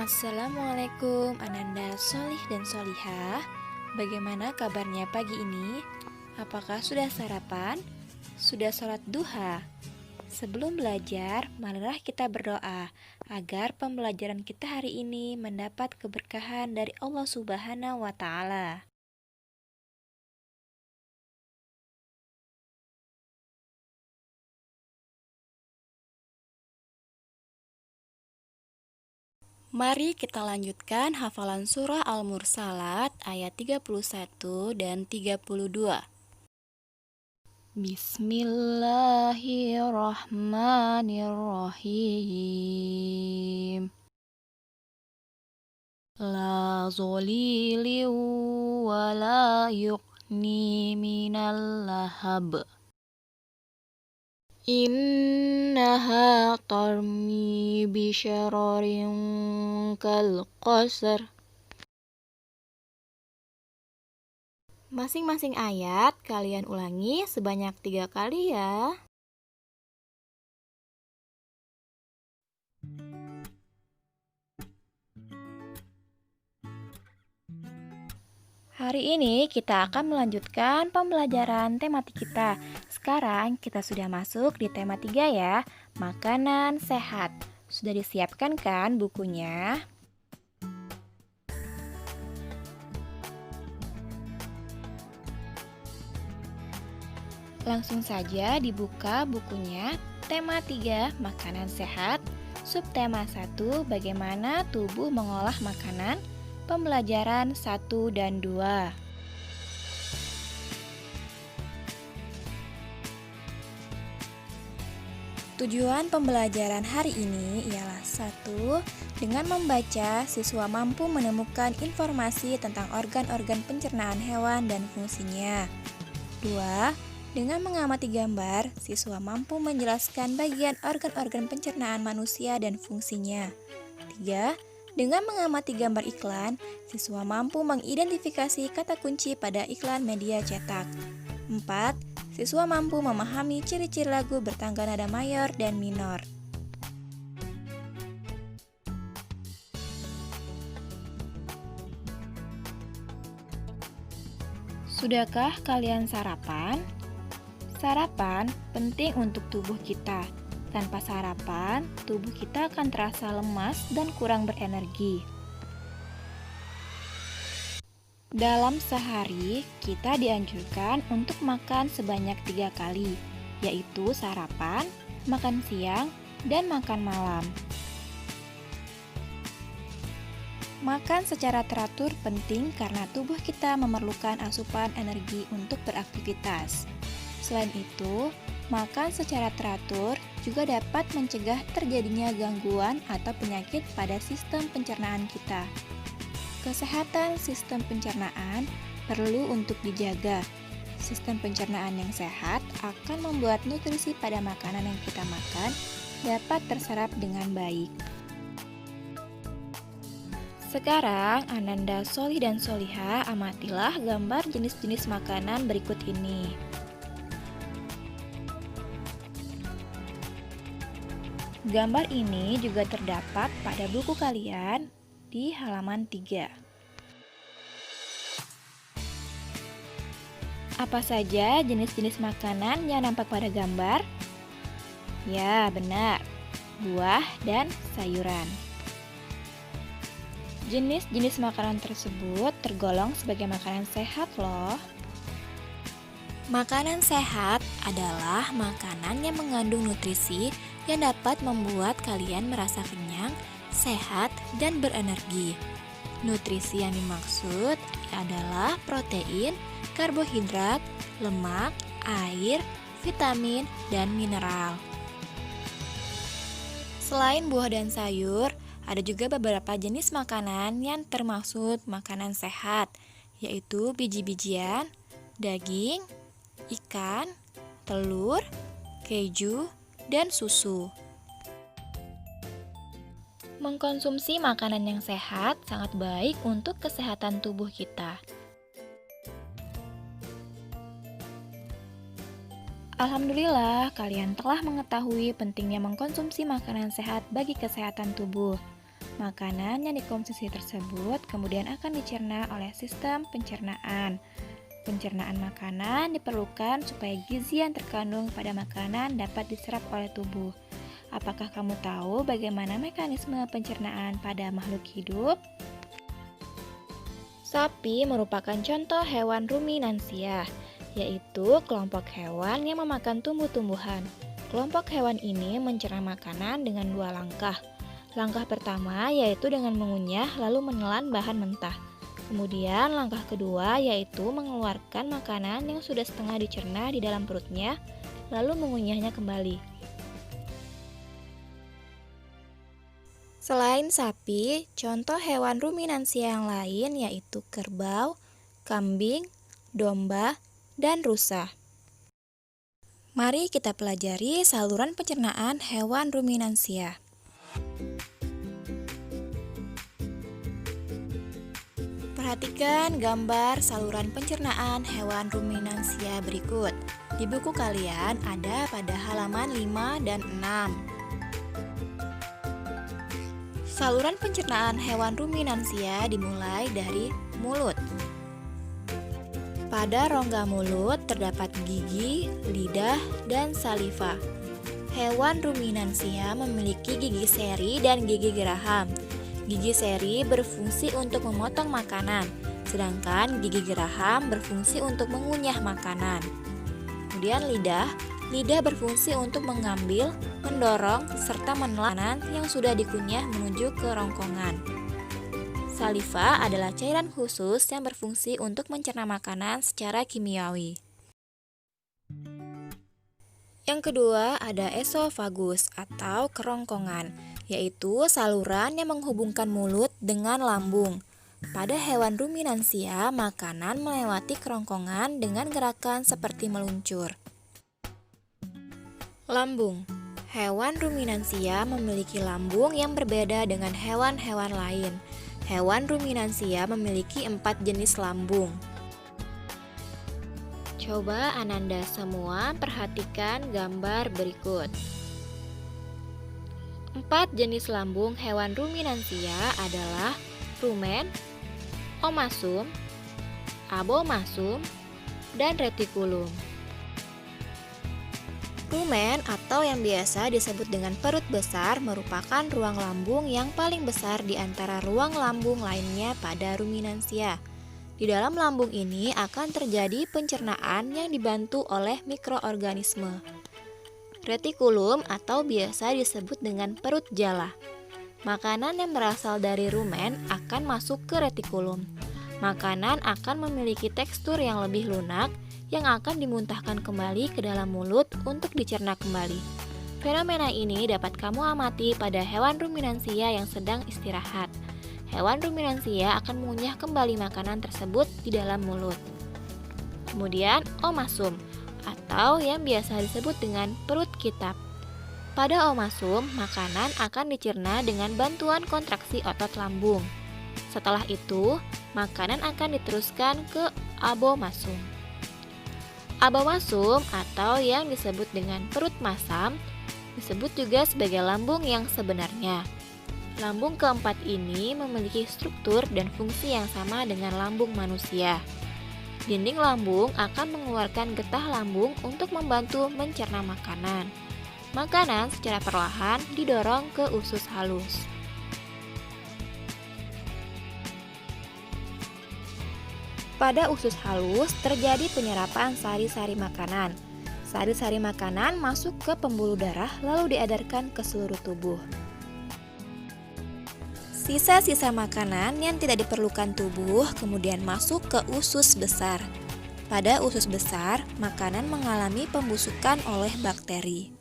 Assalamualaikum Ananda Solih dan Solihah. Bagaimana kabarnya pagi ini? Apakah sudah sarapan? Sudah sholat duha? Sebelum belajar, marilah kita berdoa agar pembelajaran kita hari ini mendapat keberkahan dari Allah Subhanahu wa Ta'ala. Mari kita lanjutkan hafalan surah Al-Mursalat ayat 31 dan 32. Bismillahirrahmanirrahim. La zolili wa la yuqni minal lahab. Innaha tarmi bisyararin kal qasar. Masing-masing ayat kalian ulangi sebanyak 3 kali ya. Hari ini kita akan melanjutkan pembelajaran tematik kita. Sekarang kita sudah masuk di tema 3 ya, makanan sehat. Sudah disiapkan kan bukunya? Langsung saja dibuka bukunya. Tema 3, makanan sehat. Subtema 1, bagaimana tubuh mengolah makanan. Pembelajaran 1 dan 2. Tujuan pembelajaran hari ini ialah 1. Dengan membaca, siswa mampu menemukan informasi tentang organ-organ pencernaan hewan dan fungsinya. 2. Dengan mengamati gambar, siswa mampu menjelaskan bagian organ-organ pencernaan manusia dan fungsinya. 3. Dengan mengamati gambar iklan, siswa mampu mengidentifikasi kata kunci pada iklan media cetak. 4. Siswa mampu memahami ciri-ciri lagu bertangga nada mayor dan minor. Sudahkah kalian sarapan? Sarapan penting untuk tubuh kita. Tanpa sarapan, tubuh kita akan terasa lemas dan kurang berenergi. Dalam sehari, kita dianjurkan untuk makan sebanyak 3 kali, yaitu sarapan, makan siang, dan makan malam. Makan secara teratur penting karena tubuh kita memerlukan asupan energi untuk beraktivitas. Selain itu, makan secara teratur juga dapat mencegah terjadinya gangguan atau penyakit pada sistem pencernaan kita. Kesehatan sistem pencernaan perlu untuk dijaga. Sistem pencernaan yang sehat akan membuat nutrisi pada makanan yang kita makan dapat terserap dengan baik. Sekarang, Ananda Solih dan Solihah, amatilah gambar jenis-jenis makanan berikut ini. Gambar ini juga terdapat pada buku kalian di halaman 3. Apa saja jenis-jenis makanan yang nampak pada gambar? Ya, benar. Buah dan sayuran. Jenis-jenis makanan tersebut tergolong sebagai makanan sehat loh. Makanan sehat adalah makanan yang mengandung nutrisi yang dapat membuat kalian merasa kenyang, sehat, dan berenergi. Nutrisi yang dimaksud adalah protein, karbohidrat, lemak, air, vitamin, dan mineral. Selain buah dan sayur, ada juga beberapa jenis makanan yang termaksud makanan sehat, yaitu biji-bijian, daging, ikan, telur, keju, dan susu. Mengkonsumsi makanan yang sehat sangat baik untuk kesehatan tubuh kita. Alhamdulillah, kalian telah mengetahui pentingnya mengkonsumsi makanan sehat bagi kesehatan tubuh. Makanan yang dikonsumsi tersebut kemudian akan dicerna oleh sistem pencernaan. Pencernaan makanan diperlukan supaya gizi yang terkandung pada makanan dapat diserap oleh tubuh. Apakah kamu tahu bagaimana mekanisme pencernaan pada makhluk hidup? Sapi merupakan contoh hewan ruminansia, yaitu kelompok hewan yang memakan tumbuh-tumbuhan. Kelompok hewan ini mencerna makanan dengan dua langkah. Langkah pertama yaitu dengan mengunyah lalu menelan bahan mentah. Kemudian langkah kedua yaitu mengeluarkan makanan yang sudah setengah dicerna di dalam perutnya, lalu mengunyahnya kembali. Selain sapi, contoh hewan ruminansia yang lain yaitu kerbau, kambing, domba, dan rusa. Mari kita pelajari saluran pencernaan hewan ruminansia. Perhatikan gambar saluran pencernaan hewan ruminansia berikut. Di buku kalian ada pada halaman 5 dan 6. Saluran pencernaan hewan ruminansia dimulai dari mulut. Pada rongga mulut terdapat gigi, lidah, dan saliva. Hewan ruminansia memiliki gigi seri dan gigi geraham. Gigi seri berfungsi untuk memotong makanan, sedangkan gigi geraham berfungsi untuk mengunyah makanan. Kemudian lidah berfungsi untuk mengambil, mendorong, serta menelan yang sudah dikunyah menuju ke rongkongan. Saliva adalah cairan khusus yang berfungsi untuk mencerna makanan secara kimiawi. Yang kedua ada esofagus atau kerongkongan, yaitu saluran yang menghubungkan mulut dengan lambung. Pada hewan ruminansia, makanan melewati kerongkongan dengan gerakan seperti meluncur. Lambung. Hewan ruminansia memiliki lambung yang berbeda dengan hewan-hewan lain. Hewan ruminansia memiliki 4 jenis lambung. Coba Ananda semua perhatikan gambar berikut. 4 jenis lambung hewan ruminansia adalah rumen, omasum, abomasum, dan retikulum. Rumen atau yang biasa disebut dengan perut besar merupakan ruang lambung yang paling besar di antara ruang lambung lainnya pada ruminansia. Di dalam lambung ini akan terjadi pencernaan yang dibantu oleh mikroorganisme. Retikulum atau biasa disebut dengan perut jala. Makanan yang berasal dari rumen akan masuk ke retikulum. Makanan akan memiliki tekstur yang lebih lunak yang akan dimuntahkan kembali ke dalam mulut untuk dicerna kembali. Fenomena ini dapat kamu amati pada hewan ruminansia yang sedang istirahat. Hewan ruminansia akan mengunyah kembali makanan tersebut di dalam mulut. Kemudian, omasum atau yang biasa disebut dengan perut kitab. Pada omasum, makanan akan dicerna dengan bantuan kontraksi otot lambung. Setelah itu, makanan akan diteruskan ke abomasum. Abomasum atau yang disebut dengan perut masam disebut juga sebagai lambung yang sebenarnya. Lambung keempat ini memiliki struktur dan fungsi yang sama dengan lambung manusia. Dinding lambung akan mengeluarkan getah lambung untuk membantu mencerna makanan. Makanan secara perlahan didorong ke usus halus. Pada usus halus terjadi penyerapan sari-sari makanan. Sari-sari makanan masuk ke pembuluh darah lalu diedarkan ke seluruh tubuh. Sisa-sisa makanan yang tidak diperlukan tubuh kemudian masuk ke usus besar. Pada usus besar, makanan mengalami pembusukan oleh bakteri.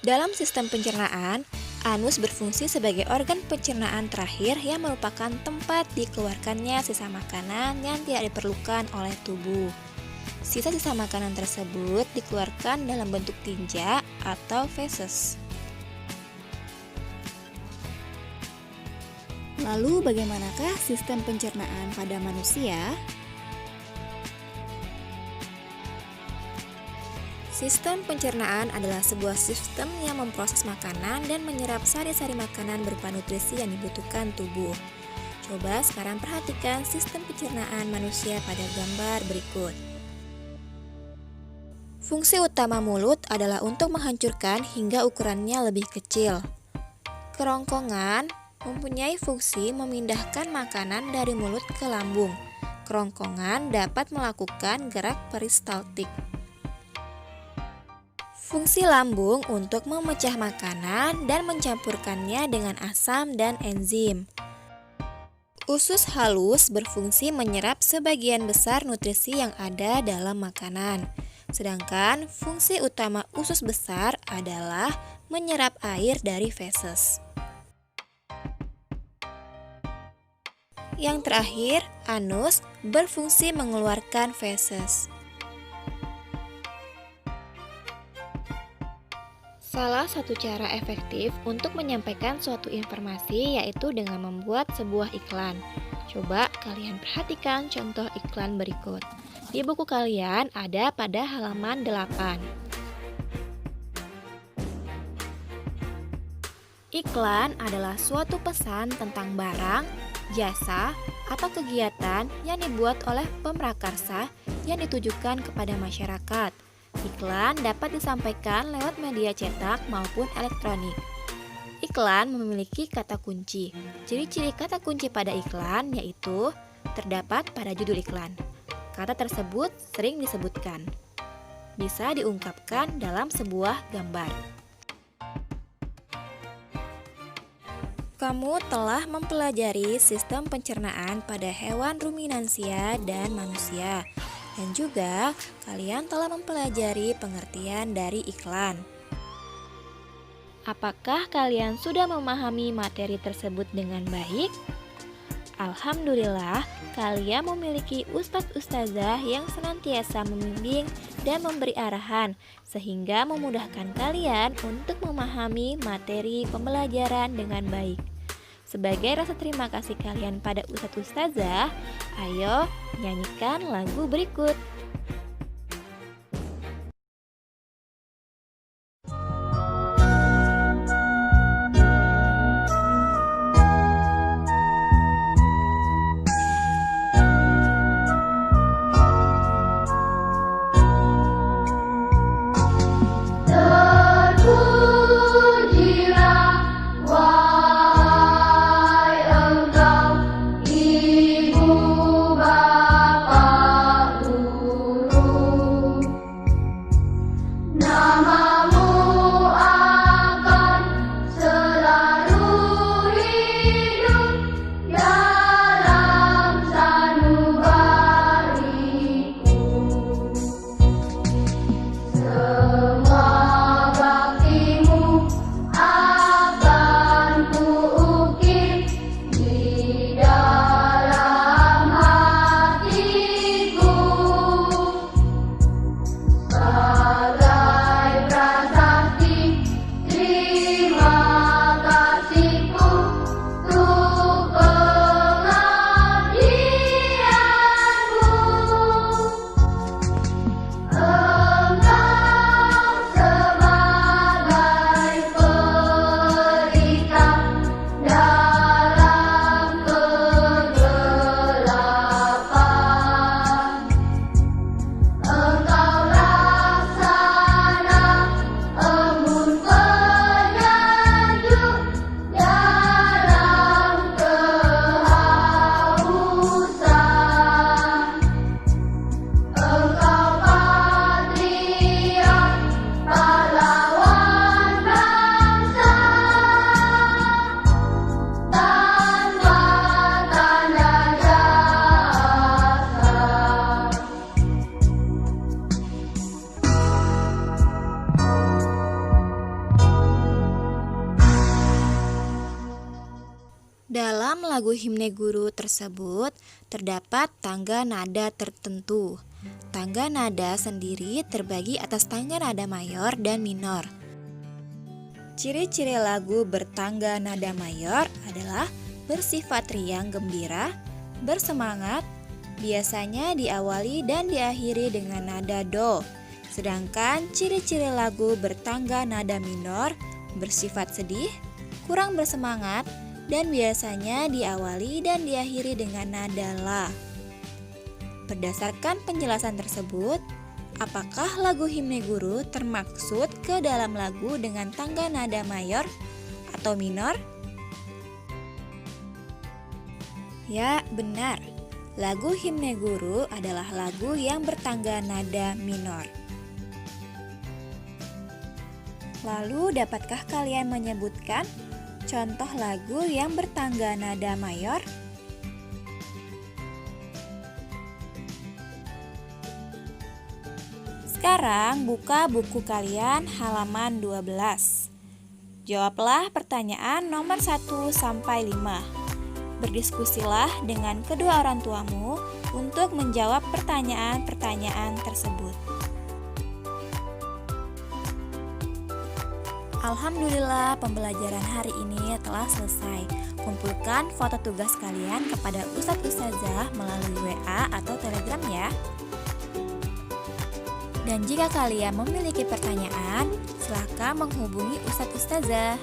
Dalam sistem pencernaan, anus berfungsi sebagai organ pencernaan terakhir yang merupakan tempat dikeluarkannya sisa makanan yang tidak diperlukan oleh tubuh. Sisa-sisa makanan tersebut dikeluarkan dalam bentuk tinja atau feses. Lalu bagaimanakah sistem pencernaan pada manusia? Sistem pencernaan adalah sebuah sistem yang memproses makanan dan menyerap sari-sari makanan berupa nutrisi yang dibutuhkan tubuh. Coba sekarang perhatikan sistem pencernaan manusia pada gambar berikut. Fungsi utama mulut adalah untuk menghancurkan hingga ukurannya lebih kecil. Kerongkongan mempunyai fungsi memindahkan makanan dari mulut ke lambung. Kerongkongan dapat melakukan gerak peristaltik. Fungsi lambung untuk memecah makanan dan mencampurkannya dengan asam dan enzim. Usus halus berfungsi menyerap sebagian besar nutrisi yang ada dalam makanan. Sedangkan fungsi utama usus besar adalah menyerap air dari feses. Yang terakhir, anus berfungsi mengeluarkan feses. Salah satu cara efektif untuk menyampaikan suatu informasi yaitu dengan membuat sebuah iklan. Coba kalian perhatikan contoh iklan berikut. Di buku kalian ada pada halaman 8. Iklan adalah suatu pesan tentang barang, jasa, atau kegiatan yang dibuat oleh pemrakarsa yang ditujukan kepada masyarakat. Iklan dapat disampaikan lewat media cetak maupun elektronik. Iklan memiliki kata kunci. Ciri-ciri kata kunci pada iklan yaitu terdapat pada judul iklan. Kata tersebut sering disebutkan. Bisa diungkapkan dalam sebuah gambar. Kamu telah mempelajari sistem pencernaan pada hewan ruminansia dan manusia. Dan juga kalian telah mempelajari pengertian dari iklan. Apakah kalian sudah memahami materi tersebut dengan baik? Alhamdulillah, kalian memiliki ustadz-ustazah yang senantiasa membimbing dan memberi arahan, sehingga memudahkan kalian untuk memahami materi pembelajaran dengan baik. Sebagai rasa terima kasih kalian pada ustadz-ustazah, ayo nyanyikan lagu berikut. Dalam lagu himne guru tersebut terdapat tangga nada tertentu. Tangga nada sendiri terbagi atas tangga nada mayor dan minor. Ciri-ciri lagu bertangga nada mayor adalah bersifat riang gembira, bersemangat, biasanya diawali dan diakhiri dengan nada do. Sedangkan ciri-ciri lagu bertangga nada minor bersifat sedih, kurang bersemangat, dan biasanya diawali dan diakhiri dengan nada la. Berdasarkan penjelasan tersebut, apakah lagu Himne Guru termaksud ke dalam lagu dengan tangga nada mayor atau minor? Ya, benar. Lagu Himne Guru adalah lagu yang bertangga nada minor. Lalu, dapatkah kalian menyebutkan contoh lagu yang bertangga nada mayor? Sekarang buka buku kalian halaman 12. Jawablah pertanyaan nomor 1 sampai 5. Berdiskusilah dengan kedua orang tuamu untuk menjawab pertanyaan-pertanyaan tersebut. Alhamdulillah, pembelajaran hari ini telah selesai. Kumpulkan foto tugas kalian kepada Ustadz Ustazah melalui WA atau Telegram ya. Dan jika kalian memiliki pertanyaan, silakan menghubungi Ustadz Ustazah.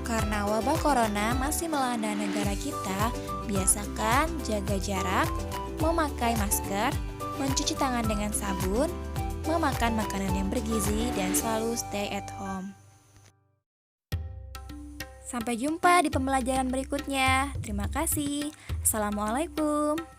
Karena wabah corona masih melanda negara kita, biasakan jaga jarak, memakai masker, mencuci tangan dengan sabun, memakan makanan yang bergizi, dan selalu stay at home. Sampai jumpa di pembelajaran berikutnya. Terima kasih. Assalamualaikum.